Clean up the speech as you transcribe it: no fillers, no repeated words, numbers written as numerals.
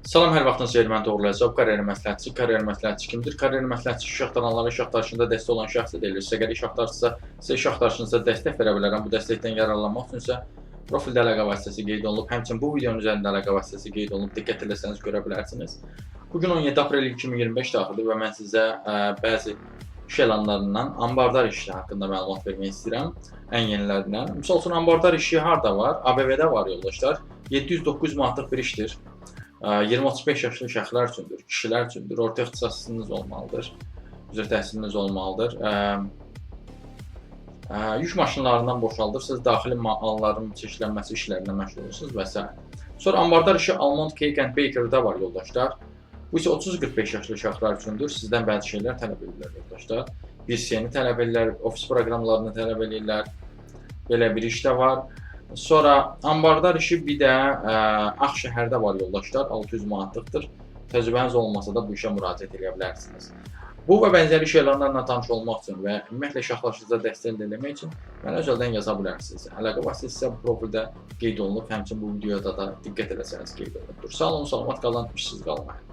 Salam, hər vaxtınız xeyir, mən Toğrul Əzab, karyer məsləhətçi. Karyer məsləhətçi kimdir? Karyer məsləhətçi iş axtaranlara iş axtarışında dəstək olan şəxs edilir. Əgər iş axtarırsınızsa, sizə iş axtarışınızda dəstək verə bilərəm. Bu dəstəkdən yararlanmaq üçün isə profildə əlaqə vasitəsi qeyd olunub. Həmçinin bu videonun üzərində əlaqə vasitəsi qeyd olunub. Diqqət etsəniz görə bilərsiniz. Bugün 17 aprel 2025 tarixidir və mən sizə bəzi iş elanlarından ambardar işi haqqında məlumat vermək istəyirəm. Ən yenilərindən. Misal üçün, ambardar işi harda var? ABV-də var yoldaşlar. 709 manatlıq bir işdir. 20-35 yaşlı şəxslər üçündür, kişilər üçündür, orta ixtisasınız olmalıdır, üzrə təhsiliniz olmalıdır. Yük maşınlarından boşaldırsınız, daxili malların çeşidlənməsi işlərinə məşğul olursunuz və s. Sonra ambardar işi Almond Cake and Bakery-də var yoldaşlar. Bu isə 30-45 yaşlı şəxslər üçündür. Sizdən bəzi şeylər tələb edirlər yoldaşlar. Bir seni tələb edirlər, ofis proqramlarını tələb edirlər. Belə bir iş də var. Sonra ambardar işi bir də Ağşəhərdə var yoldaşlar, 600 manatlıqdır. Təcrübəniz olmasa da bu işə müraciət edə bilərsiniz. Bu və bənzəri iş elanlarla tanış olmaq üçün və ümumiyyətlə iş axtarışınıza dəstək eləmək üçün mənə özeldən yaza bilərsiniz. Əlaqə vasitəsi isə bu profildə qeyd olunub, həmçinin bu videoda da diqqət etsəniz qeyd olunubdur. Sağ olun, salamat qalın, işsiz qalmayın.